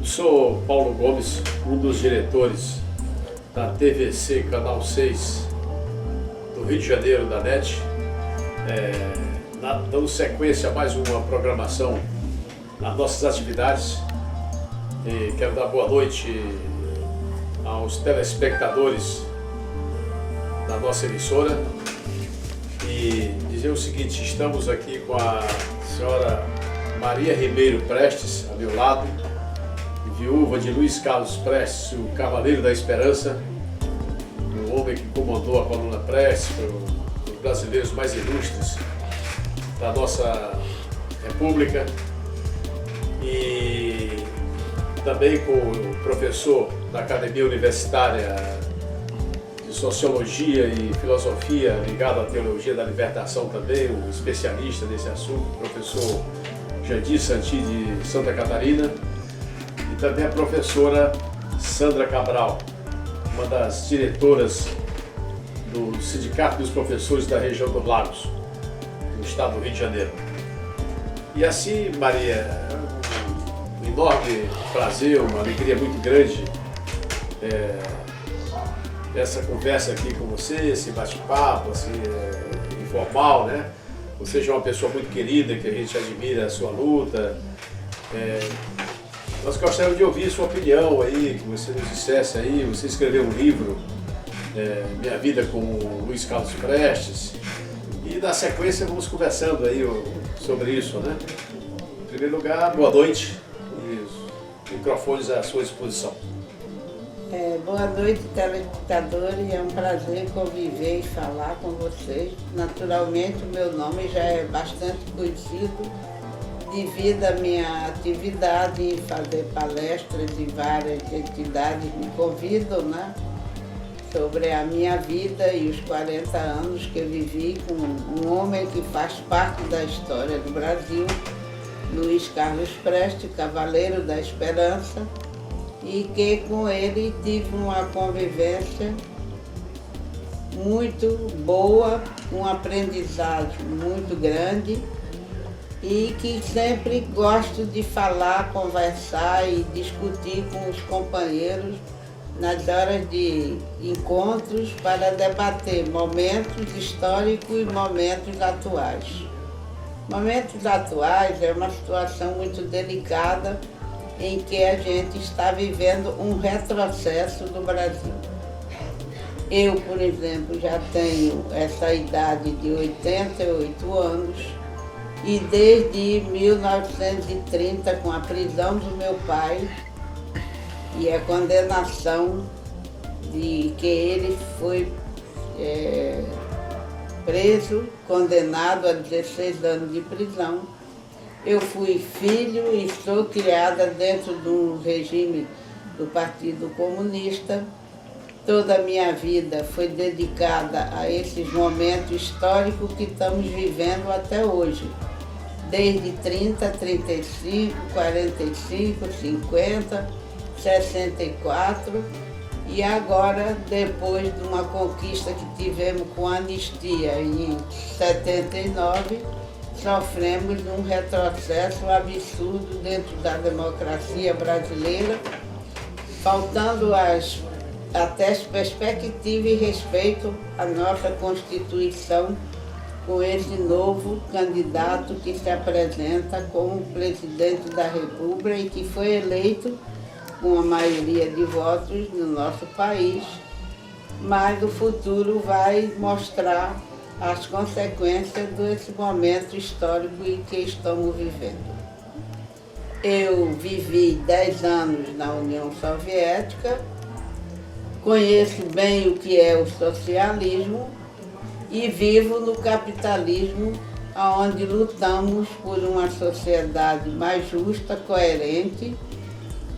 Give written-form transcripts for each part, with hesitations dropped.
Sou Paulo Gomes, um dos diretores da TVC Canal 6 do Rio de Janeiro, da NET, dando sequência a mais uma programação nas nossas atividades. E quero dar boa noite aos telespectadores da nossa emissora e dizer o seguinte: estamos aqui com a senhora Maria Ribeiro Prestes, a meu lado, viúva de Luiz Carlos Prestes, o Cavaleiro da Esperança, o homem que comandou a coluna Prestes, um dos brasileiros mais ilustres da nossa República, e também com o professor da Academia Universitária de Sociologia e Filosofia, ligado à Teologia da Libertação também, um especialista nesse assunto, o professor Jandir Santi de Santa Catarina, e também a professora Sandra Cabral, uma das diretoras do Sindicato dos Professores da região dos Lagos, do estado do Rio de Janeiro. E assim, Maria, é um enorme prazer, uma alegria muito grande essa conversa aqui com você, esse bate-papo assim, informal, né? Você já é uma pessoa muito querida, que a gente admira a sua luta. Nós gostaríamos de ouvir sua opinião aí, que você nos dissesse aí. Você escreveu um livro, Minha Vida com o Luiz Carlos Prestes, e na sequência vamos conversando aí sobre isso, né? Em primeiro lugar, boa noite, e os microfones à sua disposição. Boa noite, telespectadores. É um prazer conviver e falar com vocês. Naturalmente, o meu nome já é bastante conhecido devido à minha atividade em fazer palestras em várias entidades me convidam, né? Sobre a minha vida e os 40 anos que eu vivi com um homem que faz parte da história do Brasil, Luiz Carlos Prestes, Cavaleiro da Esperança, e que com ele tive uma convivência muito boa, um aprendizado muito grande, e que sempre gosto de falar, conversar e discutir com os companheiros nas horas de encontros para debater momentos históricos e momentos atuais. Momentos atuais é uma situação muito delicada em que a gente está vivendo um retrocesso do Brasil. Eu, por exemplo, já tenho essa idade de 88 anos e desde 1930, com a prisão do meu pai e a condenação de que ele foi preso, condenado a 16 anos de prisão, eu fui filho e sou criada dentro de um regime do Partido Comunista. Toda a minha vida foi dedicada a esses momentos históricos que estamos vivendo até hoje. Desde 30, 35, 45, 50, 64 e agora, depois de uma conquista que tivemos com a anistia em 79, sofremos um retrocesso absurdo dentro da democracia brasileira, faltando até as perspectivas e respeito à nossa Constituição, com esse novo candidato que se apresenta como presidente da República e que foi eleito com a maioria de votos no nosso país, mas o futuro vai mostrar as consequências desse momento histórico em que estamos vivendo. Eu vivi 10 anos na União Soviética, conheço bem o que é o socialismo e vivo no capitalismo, onde lutamos por uma sociedade mais justa, coerente,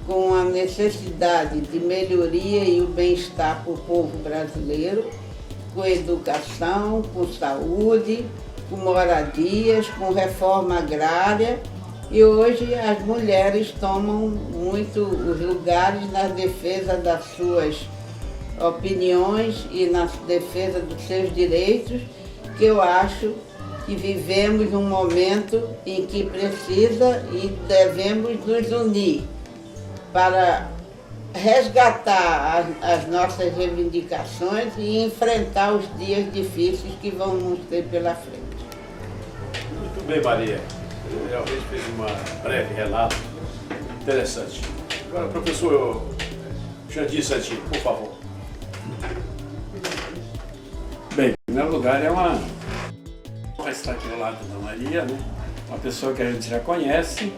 com a necessidade de melhoria e o bem-estar para o povo brasileiro, com educação, com saúde, com moradias, com reforma agrária. E hoje as mulheres tomam muito os lugares na defesa das suas opiniões e na defesa dos seus direitos, que eu acho que vivemos um momento em que precisa e devemos nos unir para resgatar as nossas reivindicações e enfrentar os dias difíceis que vão nos ter pela frente. Muito bem, Maria. Você realmente fez um breve relato interessante. Agora, professor Jandir Santini, por favor. Bem, em primeiro lugar, é uma honra estar aqui ao lado da Maria, né? Uma pessoa que a gente já conhece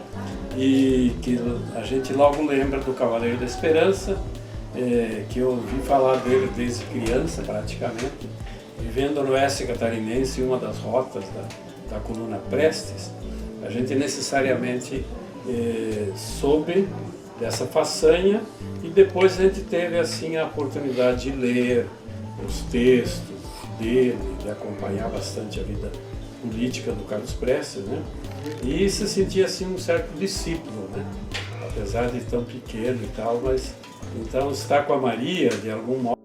e que a gente logo lembra do Cavaleiro da Esperança, que eu ouvi falar dele desde criança, praticamente, vivendo no oeste catarinense, uma das rotas da coluna Prestes. A gente necessariamente soube dessa façanha e depois a gente teve assim a oportunidade de ler os textos dele, de acompanhar bastante a vida política do Carlos Prestes, né? E se sentia assim um certo discípulo, né? Apesar de tão pequeno e tal, mas então estar com a Maria de algum modo.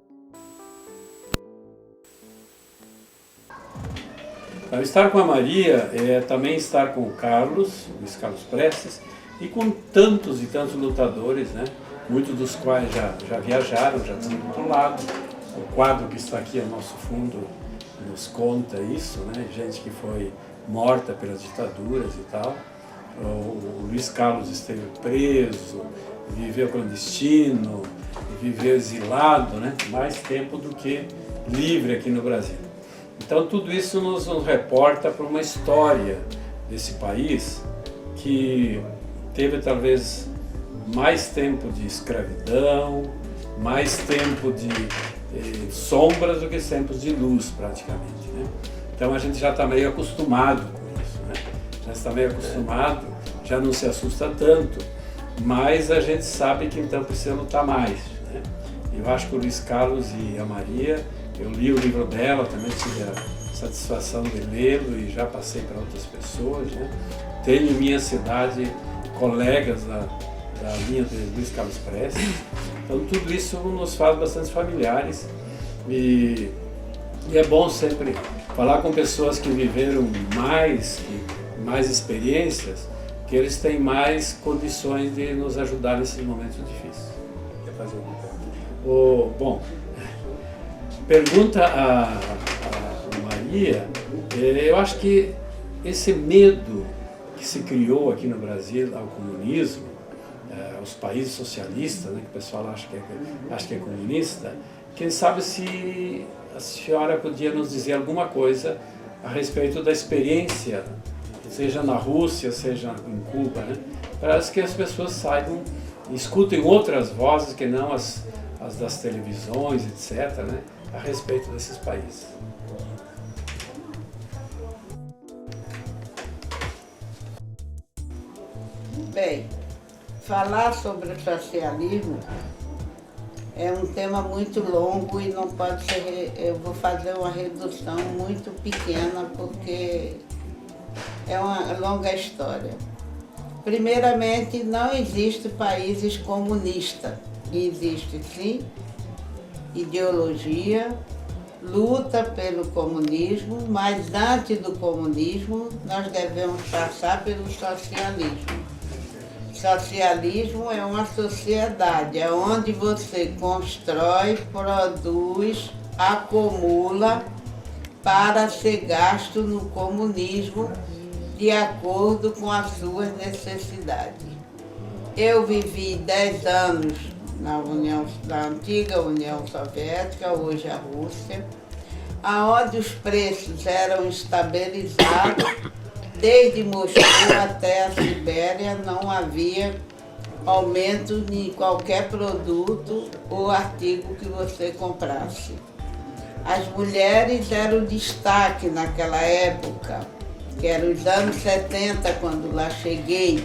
Então, estar com a Maria é também estar com o Carlos, Luiz Carlos Prestes, e com tantos e tantos lutadores, né? Muitos dos quais já viajaram, já tinham lutado. O quadro que está aqui ao nosso fundo nos conta isso, né? Gente que foi morta pelas ditaduras e tal. O Luiz Carlos esteve preso, viveu clandestino, viveu exilado, né? Mais tempo do que livre aqui no Brasil. Então tudo isso nos reporta para uma história desse país que teve talvez mais tempo de escravidão, mais tempo de sombras do que tempos de luz, praticamente, né? Então a gente já está meio acostumado com isso, né? Já está meio acostumado, já não se assusta tanto, mas a gente sabe que então precisa lutar mais, né? Eu acho que o Luiz Carlos e a Maria, eu li o livro dela, também tive a satisfação de lê-lo e já passei para outras pessoas, né? Tenho em minha cidade colegas da linha de Luiz Carlos Prestes, então tudo isso nos faz bastante familiares e é bom sempre falar com pessoas que viveram mais experiências, que eles têm mais condições de nos ajudar nesses momentos difíceis. Quer fazer alguma pergunta? Bom, pergunta a Maria, eu acho que esse medo que se criou aqui no Brasil ao comunismo, aos países socialistas, né, que o pessoal acha que é comunista, quem sabe se a senhora podia nos dizer alguma coisa a respeito da experiência, seja na Rússia, seja em Cuba, né, para que as pessoas saibam, escutem outras vozes que não as das televisões, etc., né, a respeito desses países. Bem, falar sobre o socialismo é um tema muito longo e não pode ser, eu vou fazer uma redução muito pequena porque é uma longa história. Primeiramente, não existe países comunistas. Existe sim ideologia, luta pelo comunismo, mas antes do comunismo nós devemos passar pelo socialismo. Socialismo é uma sociedade onde você constrói, produz, acumula para ser gasto no comunismo de acordo com as suas necessidades. Eu vivi 10 anos na antiga União Soviética, hoje a Rússia, onde os preços eram estabilizados. Desde Moscou até a Sibéria não havia aumento em qualquer produto ou artigo que você comprasse. As mulheres eram destaque naquela época, que eram os anos 70, quando lá cheguei.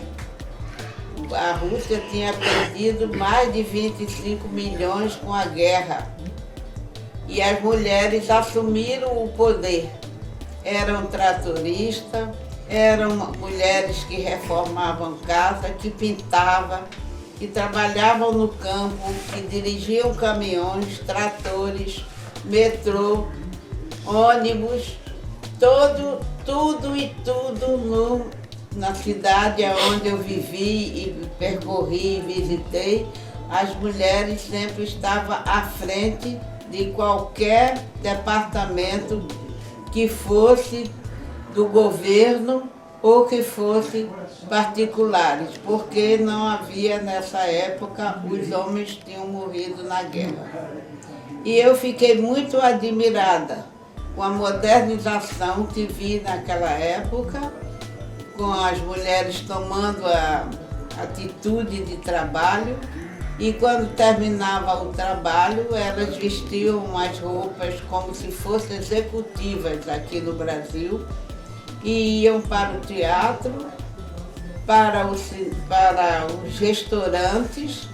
A Rússia tinha perdido mais de 25 milhões com a guerra. E as mulheres assumiram o poder. Eram tratoristas, eram mulheres que reformavam casa, que pintavam, que trabalhavam no campo, que dirigiam caminhões, tratores, metrô, ônibus, tudo na cidade onde eu vivi e percorri e visitei, as mulheres sempre estavam à frente de qualquer departamento que fosse do governo ou que fosse particulares, porque não havia nessa época, os homens tinham morrido na guerra. E eu fiquei muito admirada com a modernização que vi naquela época, com as mulheres tomando a atitude de trabalho, e quando terminava o trabalho, elas vestiam umas roupas como se fossem executivas aqui no Brasil, e iam para o teatro, para os restaurantes,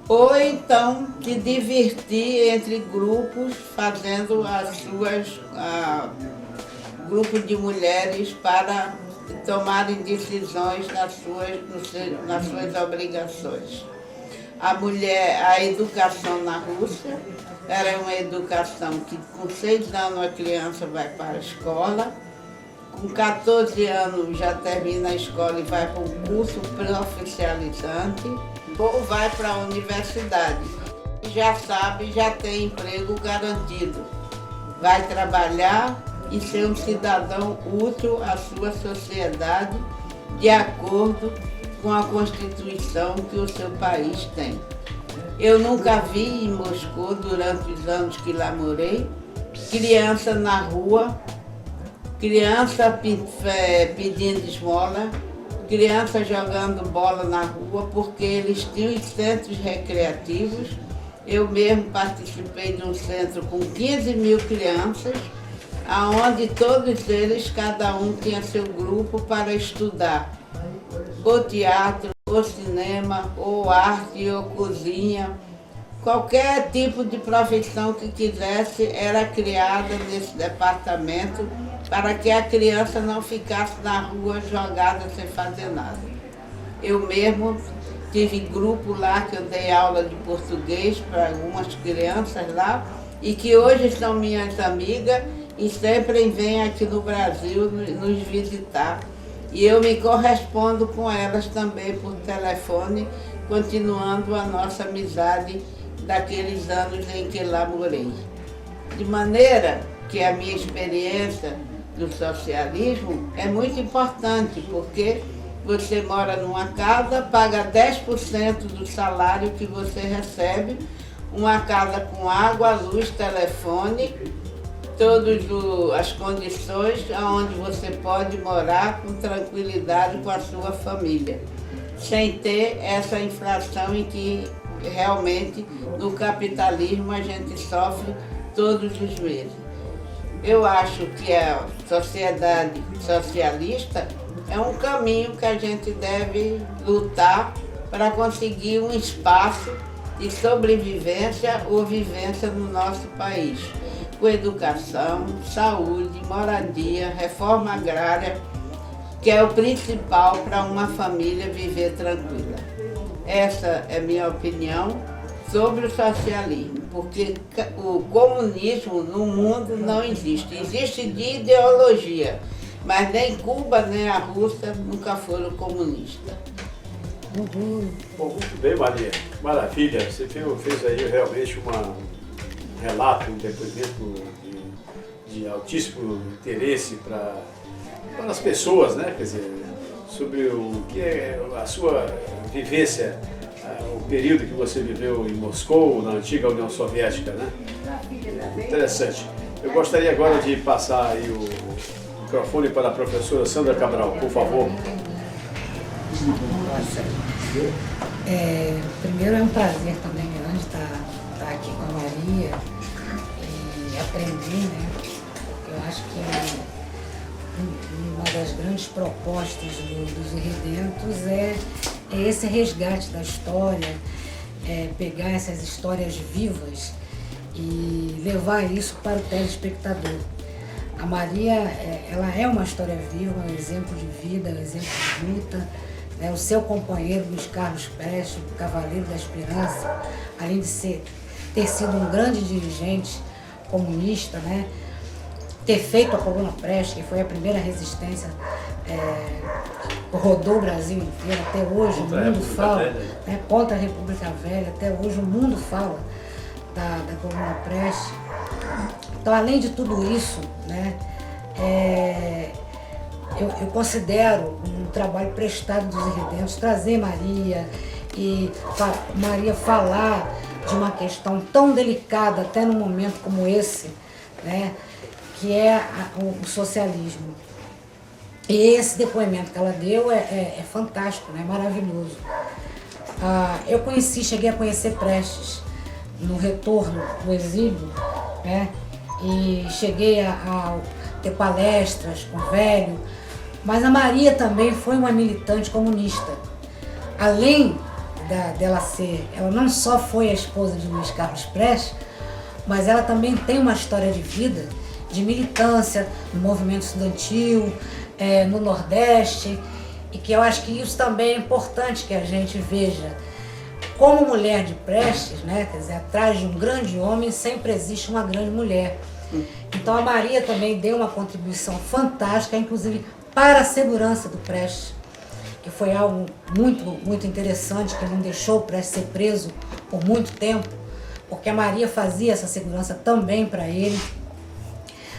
ou então se divertir entre grupos, fazendo grupo de mulheres para tomarem decisões nas suas obrigações. A educação na Rússia era uma educação que com 6 anos a criança vai para a escola, com 14 anos já termina a escola e vai para um curso pré-oficializante, ou vai para a universidade. Já sabe, já tem emprego garantido. Vai trabalhar e ser um cidadão útil à sua sociedade, de acordo com a Constituição que o seu país tem. Eu nunca vi em Moscou, durante os anos que lá morei, criança na rua, criança pedindo esmola, crianças jogando bola na rua, porque eles tinham centros recreativos. Eu mesmo participei de um centro com 15 mil crianças, onde todos eles, cada um tinha seu grupo para estudar, ou teatro, ou cinema, ou arte, ou cozinha. Qualquer tipo de profissão que quisesse era criada nesse departamento, para que a criança não ficasse na rua jogada sem fazer nada. Eu mesmo tive grupo lá que eu dei aula de português para algumas crianças lá, e que hoje são minhas amigas e sempre vêm aqui no Brasil nos visitar. E eu me correspondo com elas também por telefone, continuando a nossa amizade daqueles anos em que lá morei. De maneira que a minha experiência do socialismo é muito importante, porque você mora numa casa, paga 10% do salário que você recebe, uma casa com água, luz, telefone, todas as condições onde você pode morar com tranquilidade com a sua família, sem ter essa inflação em que realmente no capitalismo a gente sofre todos os meses. Eu acho que a sociedade socialista é um caminho que a gente deve lutar para conseguir um espaço de sobrevivência ou vivência no nosso país, com educação, saúde, moradia, reforma agrária, que é o principal para uma família viver tranquila. Essa é minha opinião sobre o socialismo, porque o comunismo no mundo não existe. Existe de ideologia, mas nem Cuba nem a Rússia nunca foram comunistas. Bom, muito bem, Maria. Maravilha. Você fez aí realmente um relato, um depoimento de altíssimo interesse para as pessoas, né? Quer dizer, sobre o que é a sua vivência, o período que você viveu em Moscou, na antiga União Soviética, né? Interessante. Eu gostaria agora de passar aí o microfone para a professora Sandra Cabral, por favor. Primeiro é um prazer também grande estar aqui com a Maria e aprender, né? Porque eu acho que uma das grandes propostas dos Irredentos é esse resgate da história, pegar essas histórias vivas e levar isso para o telespectador. A Maria, ela é uma história viva, um exemplo de vida, um exemplo de luta. O seu companheiro, Luiz Carlos Prestes, o Cavaleiro da Esperança, além de ter sido um grande dirigente comunista, né? Ter feito a Coluna Prestes, que foi a primeira resistência rodou o Brasil inteiro, até hoje Contra o mundo a fala, República Velha. né, contra a República Velha, até hoje o mundo fala da Coluna Prestes. Então, além de tudo isso, né, eu considero um trabalho prestado dos irredentos trazer Maria e Maria falar de uma questão tão delicada, até num momento como esse, né, que é o socialismo. E esse depoimento que ela deu é fantástico, né, maravilhoso. Eu cheguei a conhecer Prestes no retorno do exílio, né, e cheguei a ter palestras com o velho, mas a Maria também foi uma militante comunista. Além dela ela não só foi a esposa de Luiz Carlos Prestes, mas ela também tem uma história de vida, de militância no movimento estudantil, no Nordeste, e que eu acho que isso também é importante que a gente veja. Como mulher de Prestes, né, quer dizer, atrás de um grande homem sempre existe uma grande mulher. Então a Maria também deu uma contribuição fantástica, inclusive para a segurança do Prestes, que foi algo muito, muito interessante, que não deixou o Prestes ser preso por muito tempo, porque a Maria fazia essa segurança também para ele,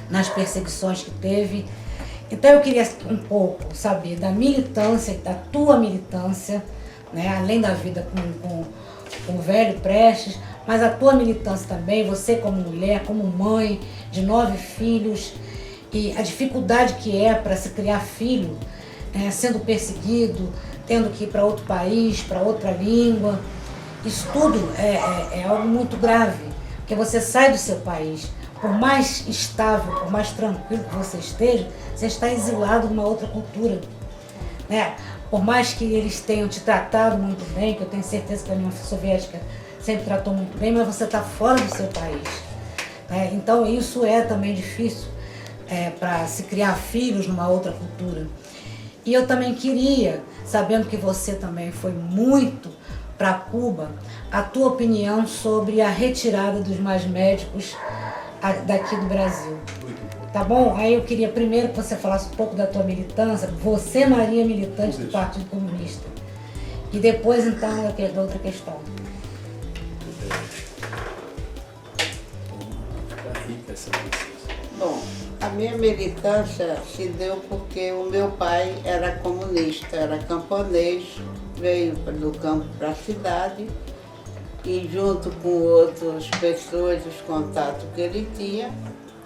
nas perseguições que teve. Então eu queria um pouco saber da militância, da tua militância, né, além da vida com o velho Prestes, mas a tua militância também, você como mulher, como mãe de 9 filhos, e a dificuldade que é para se criar filho, sendo perseguido, tendo que ir para outro país, para outra língua. Isso tudo é algo muito grave, porque você sai do seu país, por mais estável, por mais tranquilo que você esteja, você está exilado numa outra cultura, né? Por mais que eles tenham te tratado muito bem, que eu tenho certeza que a União Soviética sempre tratou muito bem, mas você está fora do seu país, né? Então isso é também difícil para se criar filhos numa outra cultura. E eu também queria, sabendo que você também foi muito para Cuba, a tua opinião sobre a retirada dos mais médicos daqui do Brasil. Tá bom? Aí eu queria primeiro que você falasse um pouco da tua militância, você, Maria, militante do Partido Comunista. E depois, então, da outra questão. Bom, a minha militância se deu porque o meu pai era comunista, era camponês, veio do campo para a cidade e junto com outras pessoas, os contatos que ele tinha,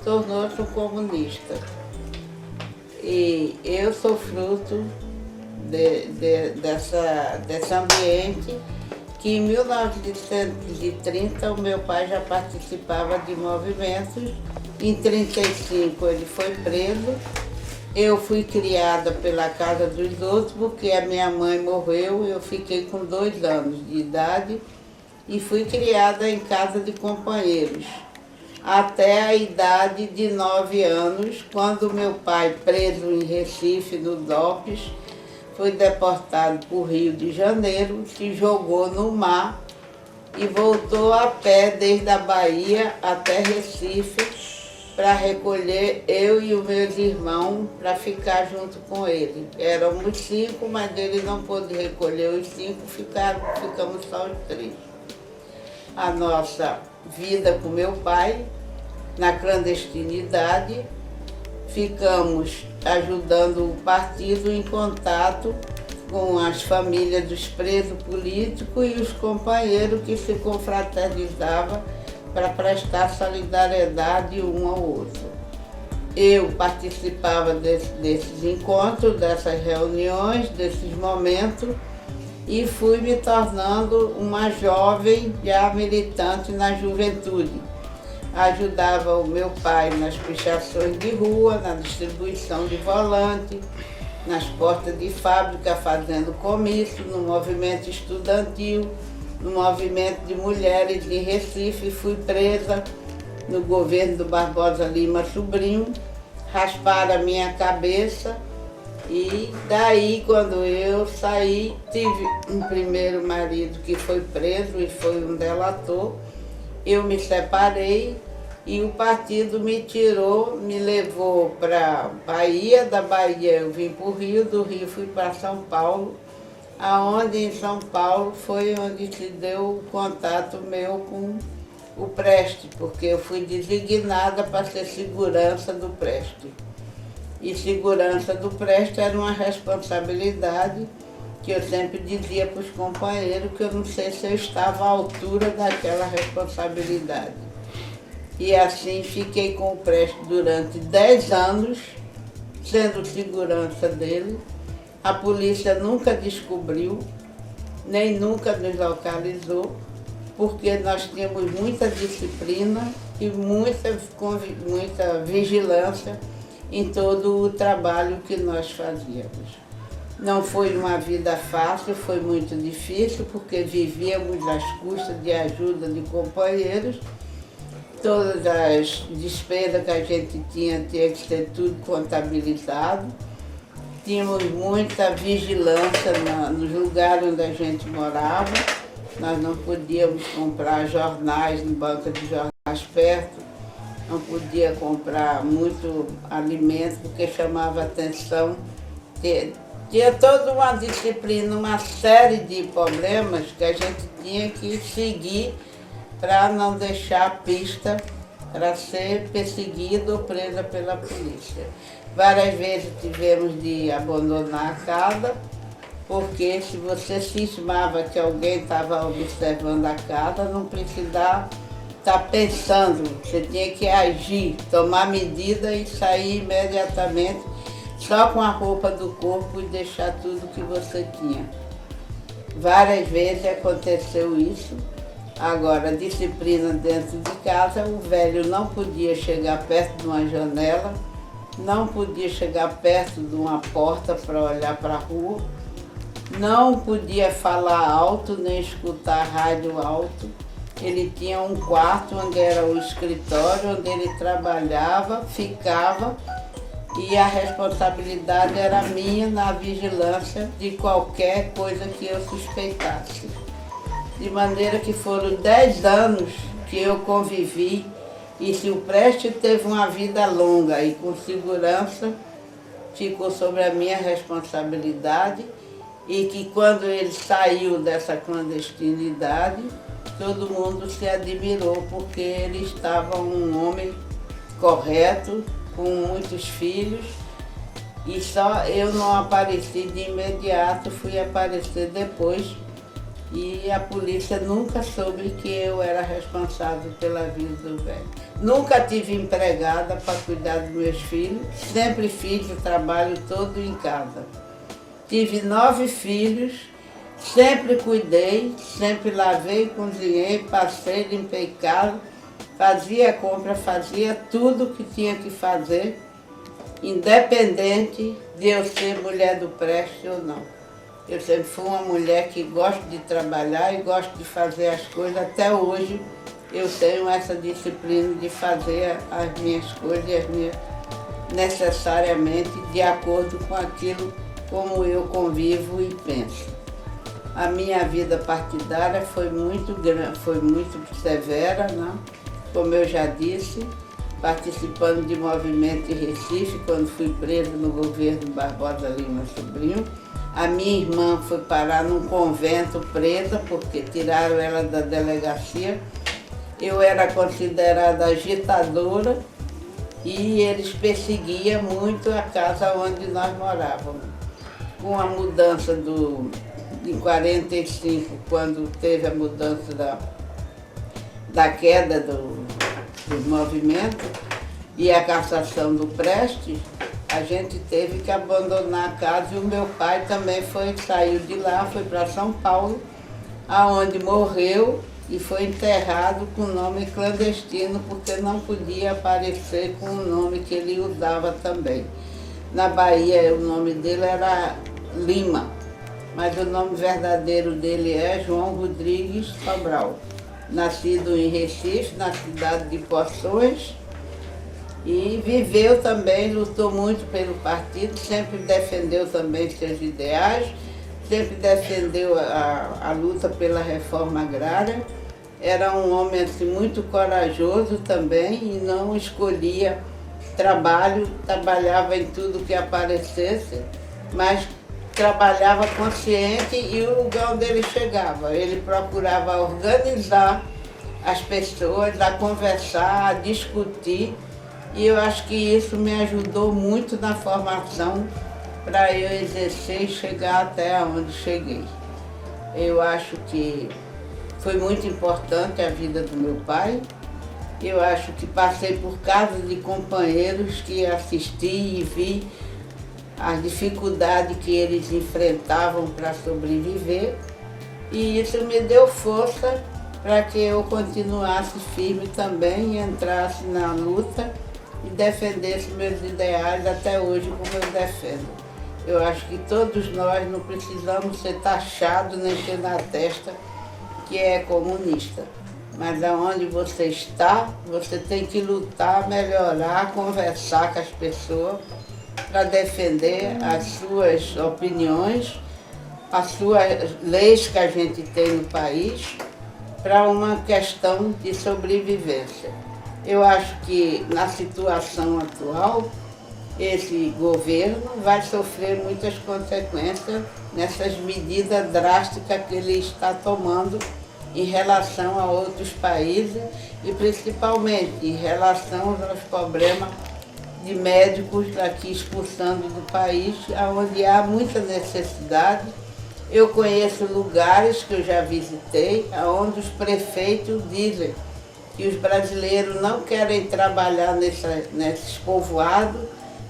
tornou-se um comunista. E eu sou fruto desse ambiente que em 1930 o meu pai já participava de movimentos. Em 1935 ele foi preso. Eu fui criada pela casa dos outros porque a minha mãe morreu, eu fiquei com 2 anos de idade e fui criada em casa de companheiros até a idade de 9 anos, quando meu pai, preso em Recife, no DOPS, foi deportado para o Rio de Janeiro, se jogou no mar e voltou a pé desde a Bahia até Recife para recolher eu e os meus irmãos para ficar junto com ele. Éramos 5, mas ele não pôde recolher os 5, ficamos só os 3. A nossa vida com meu pai, na clandestinidade, ficamos ajudando o partido em contato com as famílias dos presos políticos e os companheiros que se confraternizavam para prestar solidariedade um ao outro. Eu participava desses encontros, dessas reuniões, desses momentos, e fui me tornando uma jovem já militante na juventude. Ajudava o meu pai nas pichações de rua, na distribuição de volante, nas portas de fábrica, fazendo comício, no movimento estudantil, no movimento de mulheres de Recife. Fui presa no governo do Barbosa Lima Sobrinho, rasparam a minha cabeça. E daí, quando eu saí, tive um primeiro marido que foi preso e foi um delator. Eu me separei, E o partido me tirou, me levou para Bahia, da Bahia eu vim para o Rio, do Rio fui para São Paulo, aonde em São Paulo foi onde se deu o contato meu com o Preste, porque eu fui designada para ser segurança do Preste. E segurança do Preste era uma responsabilidade que eu sempre dizia para os companheiros que eu não sei se eu estava à altura daquela responsabilidade. E assim fiquei com o Preste durante 10 anos, sendo segurança dele. A polícia nunca descobriu, nem nunca nos localizou, porque nós tínhamos muita disciplina e muita vigilância em todo o trabalho que nós fazíamos. Não foi uma vida fácil, foi muito difícil, porque vivíamos às custas de ajuda de companheiros. Todas as despesas que a gente tinha que ser tudo contabilizado. Tínhamos muita vigilância nos lugares onde a gente morava. Nós não podíamos comprar jornais em banca de jornais perto, não podia comprar muito alimento porque chamava atenção. Tinha toda uma disciplina, uma série de problemas que a gente tinha que seguir para não deixar pista para ser perseguido ou presa pela polícia. Várias vezes tivemos de abandonar a casa, porque se você cismava que alguém estava observando a casa, não precisava estar pensando, você tinha que agir, tomar medida e sair imediatamente, só com a roupa do corpo e deixar tudo que você tinha. Várias vezes aconteceu isso. Agora, disciplina dentro de casa, o velho não podia chegar perto de uma janela, não podia chegar perto de uma porta para olhar para a rua, não podia falar alto nem escutar rádio alto. Ele tinha um quarto onde era o escritório, onde ele trabalhava, ficava, e a responsabilidade era minha na vigilância de qualquer coisa que eu suspeitasse. De maneira que foram 10 anos que eu convivi, e se o Preste teve uma vida longa e com segurança, ficou sobre a minha responsabilidade, e que quando ele saiu dessa clandestinidade, todo mundo se admirou, porque ele estava um homem correto, com muitos filhos, e só eu não apareci de imediato, fui aparecer depois, e a polícia nunca soube que eu era responsável pela vida do velho. Nunca tive empregada para cuidar dos meus filhos, sempre fiz o trabalho todo em casa. Tive 9 filhos, sempre cuidei, sempre lavei, cozinhei, passei, limpei casa, fazia compra, fazia tudo que tinha que fazer, independente de eu ser mulher do Preste ou não. Eu sempre fui uma mulher que gosta de trabalhar e gosto de fazer as coisas. Até hoje eu tenho essa disciplina de fazer as minhas coisas e as minhas necessariamente de acordo com aquilo como eu convivo e penso. A minha vida partidária foi muito grande, foi muito severa, né? Como eu já disse, participando de movimento em Recife, quando fui presa no governo Barbosa Lima Sobrinho. A minha irmã foi parar num convento presa, porque tiraram ela da delegacia. Eu era considerada agitadora e eles perseguiam muito a casa onde nós morávamos. Com a mudança em 45, quando teve a mudança da queda do movimento e a cassação do Preste, a gente teve que abandonar a casa e o meu pai também saiu de lá, foi para São Paulo, aonde morreu e foi enterrado com nome clandestino, porque não podia aparecer com o nome que ele usava também. Na Bahia o nome dele era Lima, mas o nome verdadeiro dele é João Rodrigues Sobral. Nascido em Recife, na cidade de Poções, e viveu também, lutou muito pelo partido, sempre defendeu também seus ideais, sempre defendeu a luta pela reforma agrária era um homem assim, muito corajoso também e não escolhia trabalho, trabalhava em tudo que aparecesse, mas trabalhava consciente e o lugar onde ele chegava. Ele procurava organizar as pessoas, a conversar, a discutir, e eu acho que isso me ajudou muito na formação para eu exercer e chegar até onde cheguei. Eu acho que foi muito importante a vida do meu pai. Eu acho que passei por casos de companheiros que assisti e vi as dificuldades que eles enfrentavam para sobreviver, e isso me deu força para que eu continuasse firme também e entrasse na luta e defendesse meus ideais até hoje como eu defendo. Eu acho que todos nós não precisamos ser taxados nem ter na testa que é comunista. Mas aonde você está, você tem que lutar, melhorar, conversar com as pessoas para defender as suas opiniões, as suas leis que a gente tem no país, para uma questão de sobrevivência. Eu acho que na situação atual, esse governo vai sofrer muitas consequências nessas medidas drásticas que ele está tomando em relação a outros países e principalmente em relação aos problemas de médicos aqui expulsando do país, onde há muita necessidade. Eu conheço lugares que eu já visitei, onde os prefeitos dizem que os brasileiros não querem trabalhar nesses povoados,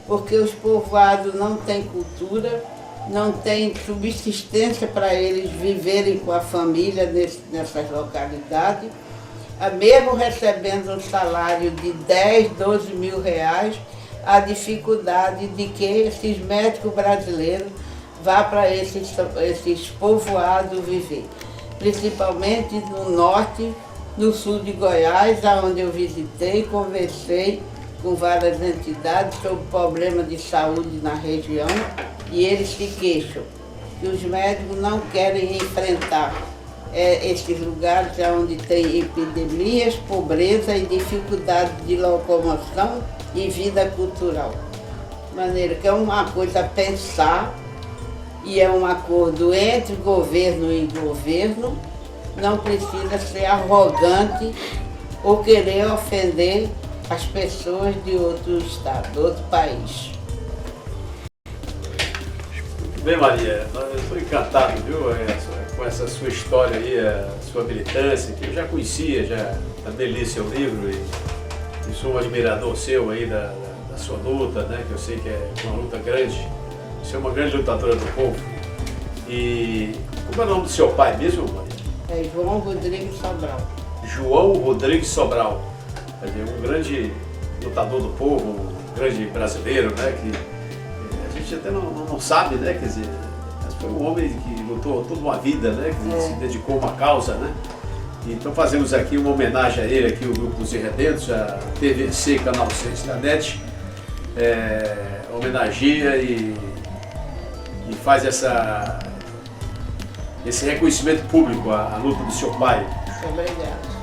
porque os povoados não têm cultura, não têm subsistência para eles viverem com a família nessas localidades. Mesmo recebendo um salário de 10, 12 mil reais, a dificuldade de que esses médicos brasileiros vá para esses povoados viver. Principalmente no norte, no sul de Goiás, onde eu visitei, conversei com várias entidades sobre o problema de saúde na região, e eles se queixam que os médicos não querem enfrentar esses lugares onde tem epidemias, pobreza e dificuldade de locomoção e vida cultural. De maneira que é uma coisa a pensar, e é um acordo entre governo e governo, não precisa ser arrogante ou querer ofender as pessoas de outro estado, de outro país. Muito bem, Maria, eu estou encantado, viu, com essa sua história aí, a sua militância, que eu já conhecia, já também li seu livro e sou um admirador seu aí da sua luta, né, que eu sei que é uma luta grande. Você é uma grande lutadora do povo. E como é o nome do seu pai mesmo, Maria? É João Rodrigues Sobral. João Rodrigues Sobral. Quer dizer, um grande lutador do povo, um grande brasileiro, né? Que a gente até não sabe, né? Quer dizer, mas foi um homem que lutou toda uma vida, né? Que se dedicou a uma causa, né? Então fazemos aqui uma homenagem a ele, aqui o Grupo Dos Irredentos, a TVC, Canal 6 da NET, homenageia e faz esse reconhecimento público à luta do seu pai. Obrigado.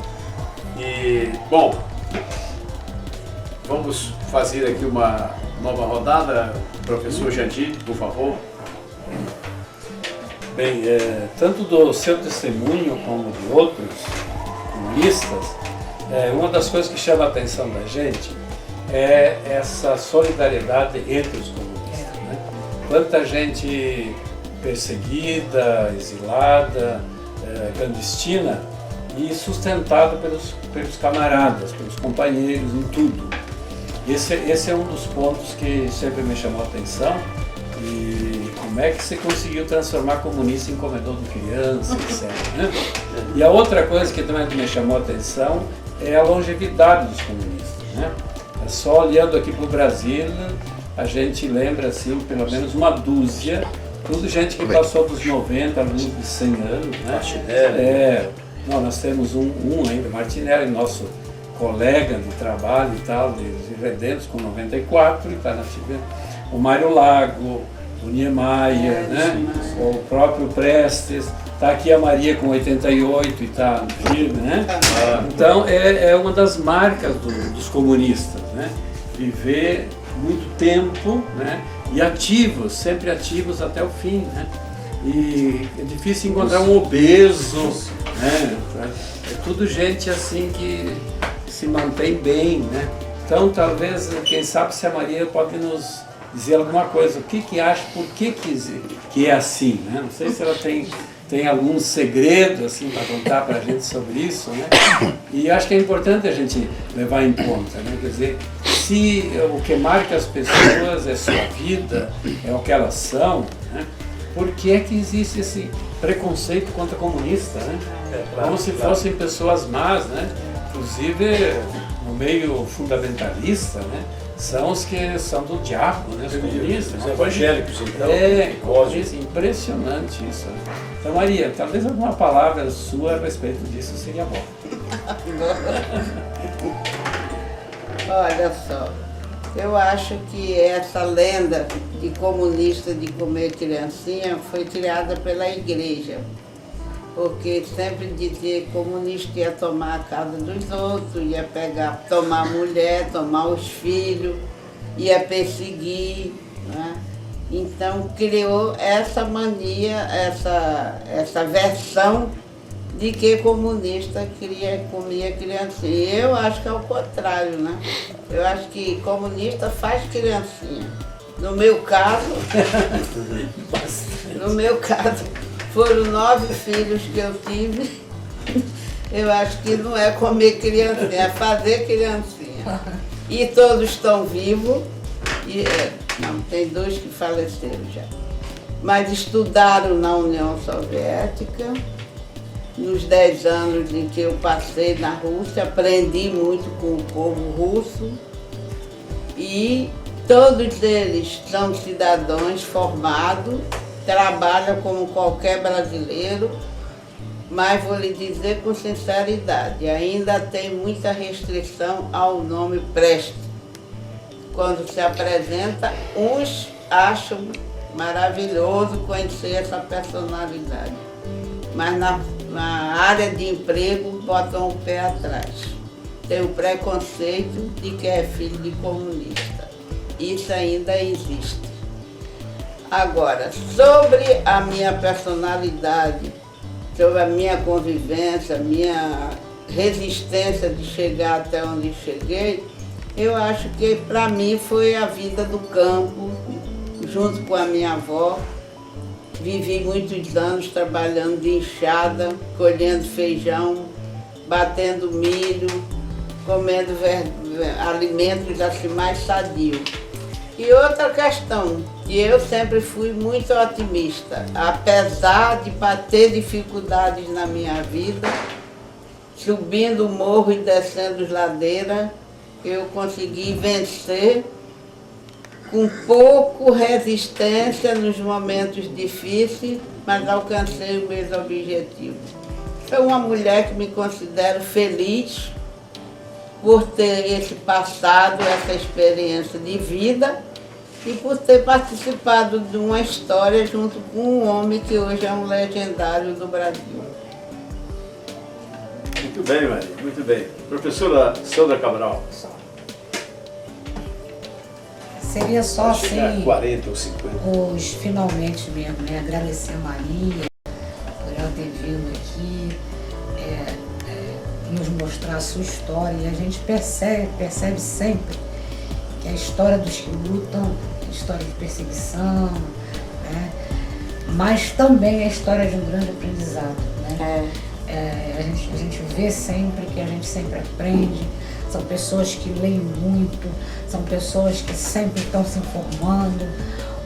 E, bom, vamos fazer aqui uma nova rodada. Professor Jandir, por favor. Bem, tanto do seu testemunho como de outros comunistas, uma das coisas que chama a atenção da gente é essa solidariedade entre os comunistas, né? Quanta gente perseguida, exilada, clandestina e sustentada pelos camaradas, pelos companheiros, em tudo. Esse é um dos pontos que sempre me chamou a atenção. E como é que você conseguiu transformar comunista em comedor de criança, etc. Né? E a outra coisa que também me chamou a atenção é a longevidade dos comunistas. Né? Só olhando aqui para o Brasil, a gente lembra assim, pelo menos uma dúzia, tudo gente que passou dos 90, alguns de 100 anos. Né? Martinelli. Nós temos um ainda, Martinelli, nosso colega de trabalho e tal, de Irredentos, com 94, e está na ativa. O Mário Lago, o Niemeyer, né? O próprio Prestes, Tá aqui a Maria com 88 e está firme, né? Então é uma das marcas dos comunistas, né? Viver muito tempo, né? E ativos, sempre ativos até o fim, né? E é difícil encontrar um obeso, né? É tudo gente assim que se mantém bem, né? Então talvez, quem sabe, se a Maria pode nos dizer alguma coisa, o que acha, por que é assim, né? Não sei se ela tem algum segredo assim para contar para a gente sobre isso, né? E acho que é importante a gente levar em conta, né? Quer dizer, se o que marca as pessoas é sua vida, é o que elas são, né? Por que é que existe esse preconceito contra comunista, né? Como se fossem pessoas más, né? Inclusive no meio fundamentalista, né? São os que são do diabo, né? Os comunistas. Os evangélicos, então. Impressionante isso. Então, Maria, talvez alguma palavra sua a respeito disso seria bom. Olha só, eu acho que essa lenda de comunista de comer criancinha foi criada pela igreja. Porque sempre dizia que comunista ia tomar a casa dos outros, ia tomar a mulher, tomar os filhos, ia perseguir, né? Então criou essa mania, essa versão de que comunista comia criancinha. E eu acho que é o contrário, né? Eu acho que comunista faz criancinha. No meu caso, foram 9 filhos que eu tive. Eu acho que não é comer criancinha, é fazer criancinha. E todos estão vivos. Não, tem 2 que faleceram já. Mas estudaram na União Soviética. Nos 10 anos em que eu passei na Rússia, aprendi muito com o povo russo. E todos eles são cidadãos formados, trabalham como qualquer brasileiro, mas vou lhe dizer com sinceridade, ainda tem muita restrição ao nome Prestes. Quando se apresenta, uns acham maravilhoso conhecer essa personalidade, mas na área de emprego botam o pé atrás. Tem o preconceito de que é filho de comunista. Isso ainda existe. Agora, sobre a minha personalidade, sobre a minha convivência, minha resistência de chegar até onde cheguei, eu acho que para mim foi a vida do campo, junto com a minha avó. Vivi muitos anos trabalhando de enxada, colhendo feijão, batendo milho, comendo alimentos assim mais sadios. E outra questão, que eu sempre fui muito otimista, apesar de ter dificuldades na minha vida, subindo o morro e descendo as ladeiras, eu consegui vencer com pouco resistência nos momentos difíceis, mas alcancei os meus objetivos. Sou uma mulher que me considero feliz por ter esse passado, essa experiência de vida e por ter participado de uma história junto com um homem que hoje é um legendário do Brasil. Muito bem, Maria, muito bem. Professora Sandra Cabral. Seria só assim, 40 ou 50. Finalmente mesmo, né? Agradecer a Maria por ela ter vindo aqui, nos mostrar a sua história. E a gente percebe sempre que a história dos que lutam é história de perseguição, né? Mas também é a história de um grande aprendizado, né? A gente vê sempre que a gente sempre aprende. São pessoas que leem muito, são pessoas que sempre estão se informando,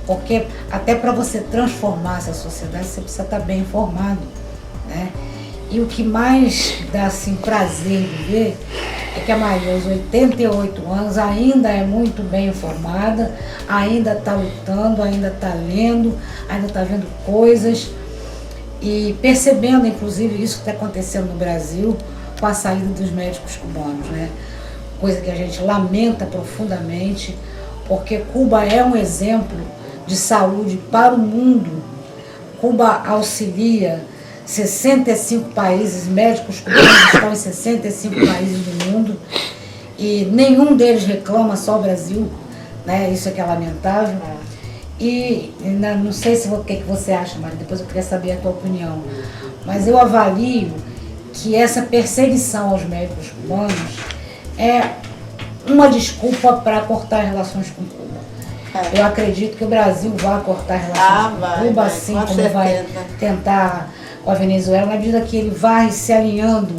porque até para você transformar essa sociedade, você precisa estar bem informado, né? E o que mais dá assim, prazer de ver é que a Maria, aos 88 anos, ainda é muito bem informada, ainda está lutando, ainda está lendo, ainda está vendo coisas e percebendo, inclusive, isso que está acontecendo no Brasil com a saída dos médicos cubanos, né? Coisa que a gente lamenta profundamente, porque Cuba é um exemplo de saúde para o mundo. Cuba auxilia 65 países, médicos cubanos estão em 65 países do mundo e nenhum deles reclama, só o Brasil, né? Isso é que é lamentável. E não sei se o que você acha, Maria, depois eu queria saber a tua opinião, mas eu avalio que essa perseguição aos médicos cubanos é uma desculpa para cortar relações com Cuba. Eu acredito que o Brasil vai cortar relações com Cuba, assim como certeza. Vai tentar com a Venezuela, na medida que ele vai se alinhando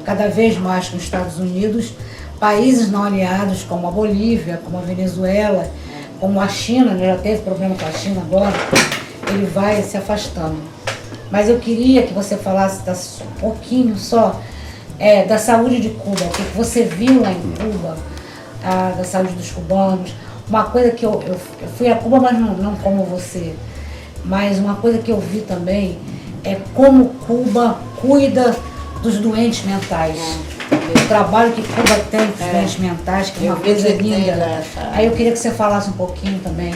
cada vez mais com os Estados Unidos, países não aliados como a Bolívia, como a Venezuela, como a China, já teve problema com a China agora, ele vai se afastando. Mas eu queria que você falasse um pouquinho só da saúde de Cuba, o que você viu lá em Cuba, da saúde dos cubanos. Uma coisa que eu fui a Cuba, mas não como você, mas uma coisa que eu vi também é como Cuba cuida dos doentes mentais. O trabalho que Cuba tem com os doentes mentais, que é uma coisa linda. Aí eu queria que você falasse um pouquinho também.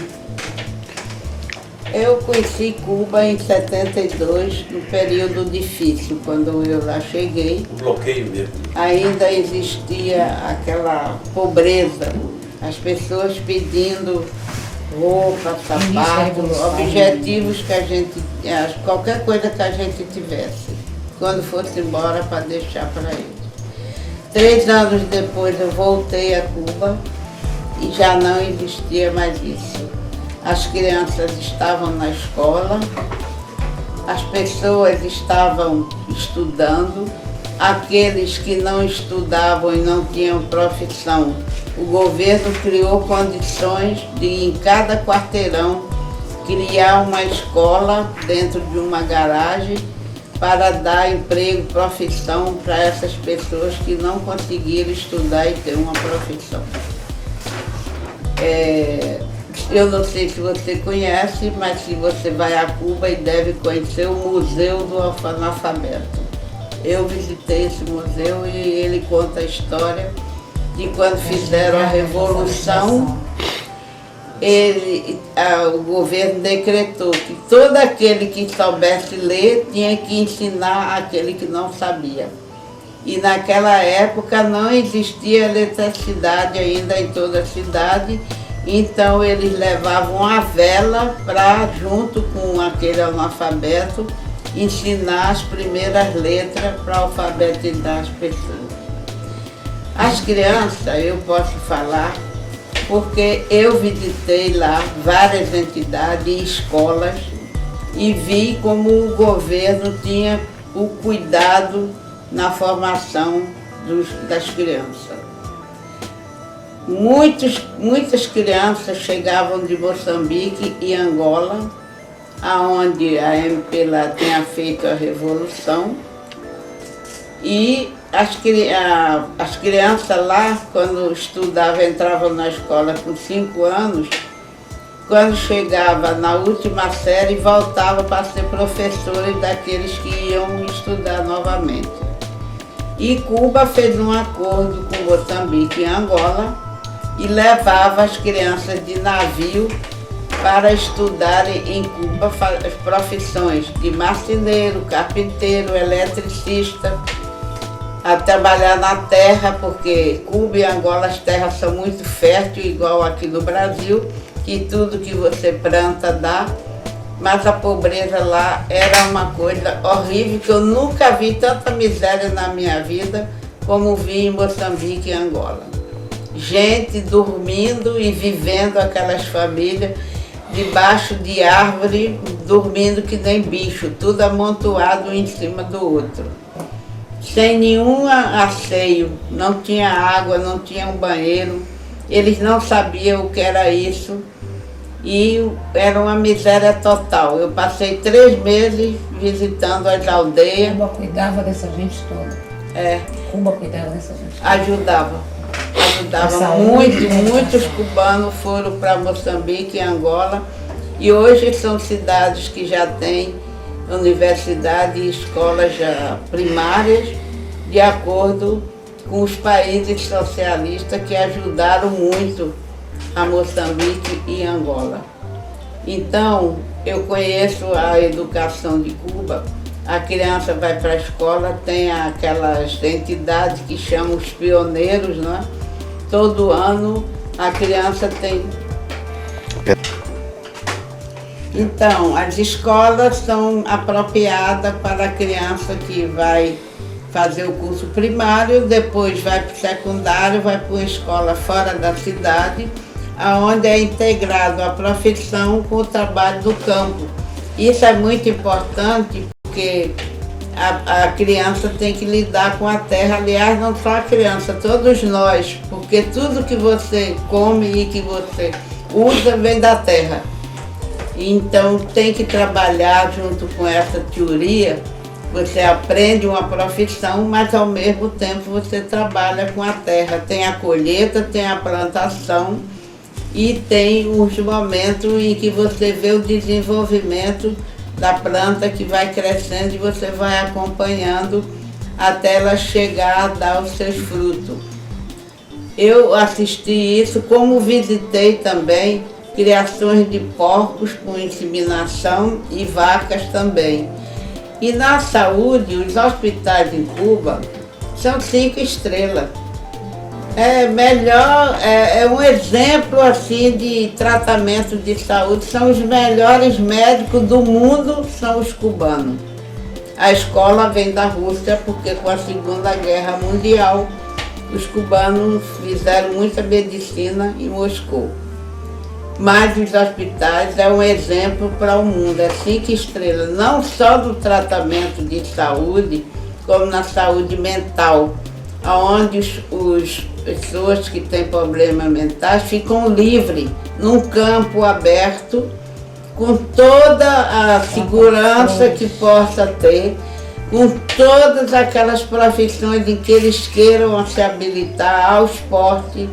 Eu conheci Cuba em 72, num período difícil, quando eu lá cheguei. O bloqueio mesmo. Ainda existia aquela pobreza, as pessoas pedindo roupa, sapato, objetivos que a gente, qualquer coisa que a gente tivesse, quando fosse embora, para deixar para eles. 3 anos depois eu voltei a Cuba e já não existia mais isso. As crianças estavam na escola, as pessoas estavam estudando, aqueles que não estudavam e não tinham profissão, o governo criou condições de, em cada quarteirão, criar uma escola dentro de uma garagem para dar emprego, profissão para essas pessoas que não conseguiram estudar e ter uma profissão. Eu não sei se você conhece, mas se você vai a Cuba e deve conhecer o Museu do Analfabeto. Eu visitei esse museu e ele conta a história de quando fizeram a Revolução, o governo decretou que todo aquele que soubesse ler tinha que ensinar aquele que não sabia. E naquela época não existia eletricidade ainda em toda a cidade, então eles levavam a vela para, junto com aquele analfabeto, ensinar as primeiras letras para alfabetizar as pessoas. As crianças, eu posso falar, porque eu visitei lá várias entidades e escolas e vi como o governo tinha o cuidado na formação das crianças. Muitas crianças chegavam de Moçambique e Angola, aonde a MP lá tinha feito a revolução, e as crianças lá, quando estudavam, entravam na escola com 5 anos, quando chegava na última série, voltava para ser professores daqueles que iam estudar novamente. E Cuba fez um acordo com Moçambique e Angola e levava as crianças de navio para estudarem em Cuba as profissões de marceneiro, carpinteiro, eletricista, a trabalhar na terra, porque Cuba e Angola as terras são muito férteis, igual aqui no Brasil, que tudo que você planta dá, mas a pobreza lá era uma coisa horrível, que eu nunca vi tanta miséria na minha vida como vi em Moçambique e Angola. Gente dormindo e vivendo aquelas famílias debaixo de árvore, dormindo que nem bicho, tudo amontoado um em cima do outro. Sem nenhum asseio, não tinha água, não tinha um banheiro, eles não sabiam o que era isso e era uma miséria total. Eu passei 3 meses visitando as aldeias. Cuba cuidava dessa gente toda. Cuba cuidava dessa gente toda. Ajudava muito, muitos cubanos foram para Moçambique e Angola e hoje são cidades que já têm universidade e escolas já primárias, de acordo com os países socialistas que ajudaram muito a Moçambique e Angola. Então, eu conheço a educação de Cuba a criança vai para a escola, tem aquelas entidades que chamam os pioneiros, não é? Todo ano a criança tem. Então, as escolas são apropriadas para a criança que vai fazer o curso primário, depois vai para o secundário, vai para uma escola fora da cidade, onde é integrado a profissão com o trabalho do campo. Isso é muito importante porque a criança tem que lidar com a terra, aliás, não só a criança, todos nós, porque tudo que você come e que você usa vem da terra. Então tem que trabalhar junto com essa teoria. Você aprende uma profissão, mas ao mesmo tempo você trabalha com a terra. Tem a colheita, tem a plantação e tem os momentos em que você vê o desenvolvimento da planta que vai crescendo e você vai acompanhando até ela chegar a dar os seus frutos. Eu assisti isso, como visitei também criações de porcos com inseminação e vacas também. E na saúde, os hospitais em Cuba são 5 estrelas. É melhor, é um exemplo assim de tratamento de saúde. São os melhores médicos do mundo, são os cubanos. A escola vem da Rússia, porque com a Segunda Guerra Mundial, os cubanos fizeram muita medicina em Moscou. Mas os hospitais é um exemplo para o mundo, é 5 estrelas, não só do tratamento de saúde, como na saúde mental, onde as pessoas que têm problemas mentais ficam livres, num campo aberto, com toda a segurança que possa ter, com todas aquelas profissões em que eles queiram se habilitar ao esporte,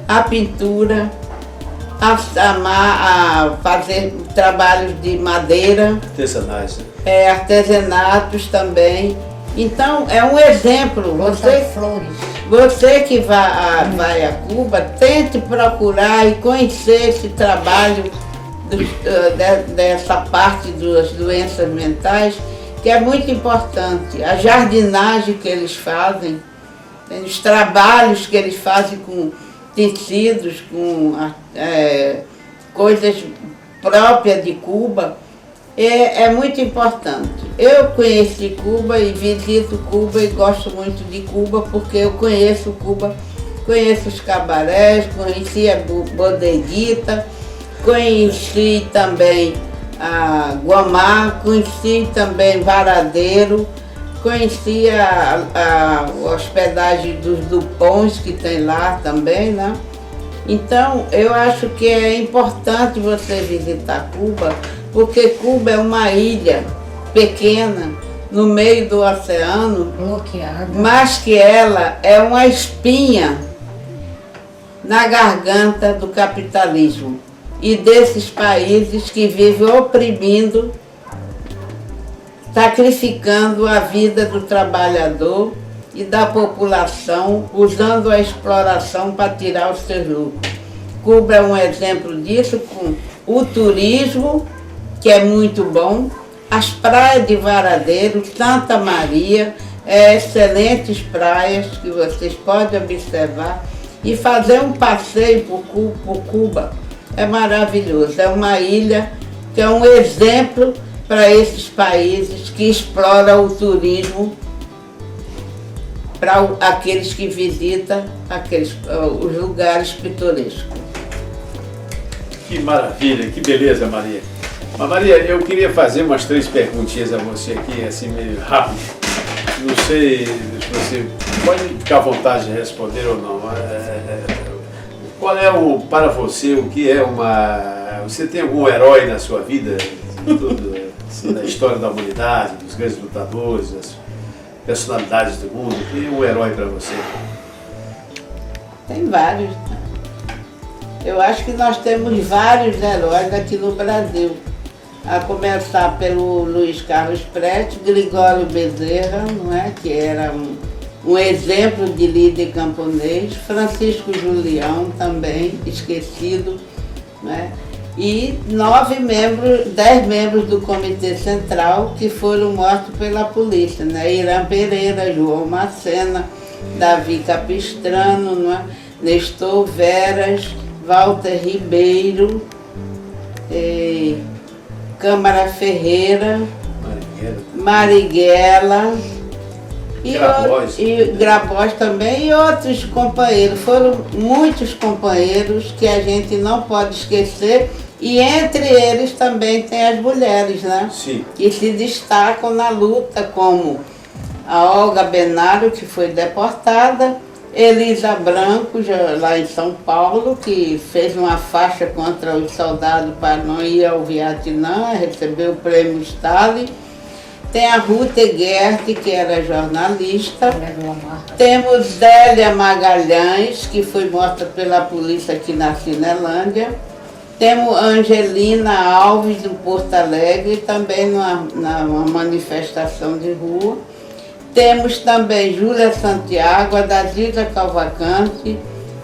à pintura, a fazer trabalhos de madeira. Artesanais, né? Artesanatos também. Então, é um exemplo. Você que vai a Cuba, tente procurar e conhecer esse trabalho dessa parte das doenças mentais, que é muito importante. A jardinagem que eles fazem, os trabalhos que eles fazem com tecidos, com coisas próprias de Cuba, é muito importante. Eu conheci Cuba e visito Cuba e gosto muito de Cuba porque eu conheço Cuba, conheço os cabarés, conheci a Bodeguita, conheci também a Guamá, conheci também Varadeiro, conheci a hospedagem dos Dupons que tem lá também, né? Então, eu acho que é importante você visitar Cuba, porque Cuba é uma ilha pequena, no meio do oceano, bloqueada, mas que ela é uma espinha na garganta do capitalismo e desses países que vivem oprimindo, sacrificando a vida do trabalhador e da população, usando a exploração para tirar os seus lucros. Cuba é um exemplo disso, com o turismo, que é muito bom, as praias de Varadeiro, Santa Maria, excelentes praias que vocês podem observar, e fazer um passeio por Cuba é maravilhoso. É uma ilha que é um exemplo para esses países que exploram o turismo para aqueles que visitam os lugares pitorescos. Que maravilha, que beleza, Maria. Mas, Maria, eu queria fazer umas 3 perguntinhas a você aqui, assim, meio rápido. Não sei se você pode ficar à vontade de responder ou não. Qual é para você, o que é Você tem algum herói na sua vida? Assim, da história da humanidade, dos grandes lutadores, das personalidades do mundo? Quem é um herói para você? Tem vários. Eu acho que nós temos vários heróis aqui no Brasil. A começar pelo Luiz Carlos Prestes, Gregório Bezerra, não é? Que era um exemplo de líder camponês, Francisco Julião também, esquecido, não é? e 10 membros do Comitê Central que foram mortos pela polícia, né? Irã Pereira, João Macena, Davi Capistrano, não é? Nestor Veras, Walter Ribeiro, Câmara Ferreira, Marighella e Grabois também, e outros companheiros. Foram muitos companheiros que a gente não pode esquecer, e entre eles também tem as mulheres, né? Sim. Que se destacam na luta, como a Olga Benário, que foi deportada, Elisa Branco, lá em São Paulo, que fez uma faixa contra os soldados para não ir ao Vietnã, recebeu o prêmio Stalin. Tem a Ruth Egert, que era jornalista. Temos Zélia Magalhães, que foi morta pela polícia aqui na Cinelândia. Temos Angelina Alves, do Porto Alegre, também numa manifestação de rua. Temos também Júlia Santiago, Adazida Cavalcante,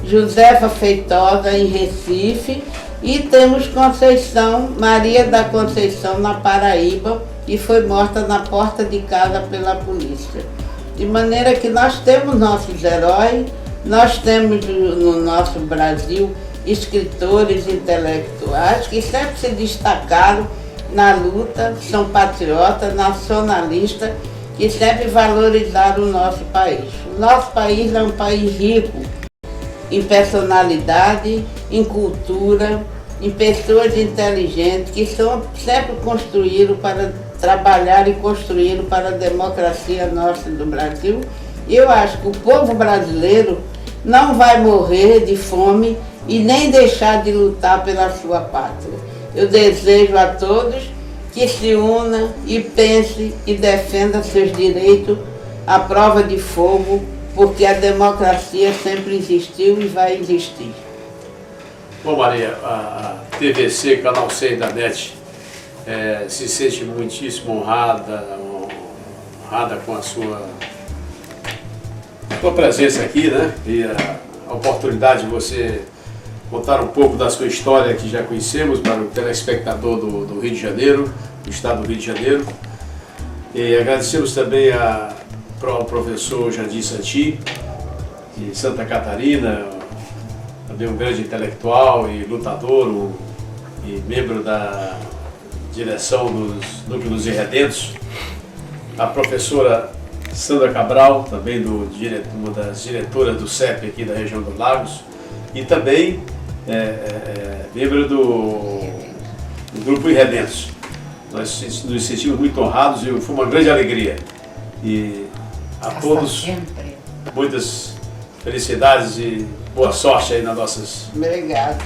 Josefa Feitosa, em Recife. E temos Conceição, Maria da Conceição, na Paraíba, que foi morta na porta de casa pela polícia. De maneira que nós temos nossos heróis, nós temos no nosso Brasil escritores intelectuais que sempre se destacaram na luta, são patriotas, nacionalistas, que sempre valorizaram o nosso país. O nosso país é um país rico em personalidade, em cultura, em pessoas inteligentes que sempre construíram para trabalhar e construíram para a democracia nossa do Brasil. Eu acho que o povo brasileiro não vai morrer de fome e nem deixar de lutar pela sua pátria. Eu desejo a todos que se una e pense e defenda seus direitos à prova de fogo, porque a democracia sempre existiu e vai existir. Bom, Maria, a TVC, Canal 6 da NET, se sente muitíssimo honrada com a sua presença aqui, né? E a oportunidade de você contar um pouco da sua história, que já conhecemos, para o telespectador do Rio de Janeiro, do estado do Rio de Janeiro. E agradecemos também ao professor Jandir Santi, de Santa Catarina, também um grande intelectual e lutador, e membro da direção dos Núcleos dos Irredentos. A professora Sandra Cabral, também uma das diretoras do CEP aqui da região dos Lagos, e também membro do Grupo Irredentos. Nós nos sentimos muito honrados e foi uma grande alegria. E a todos, muitas felicidades e boa sorte aí nas nossas... Obrigado.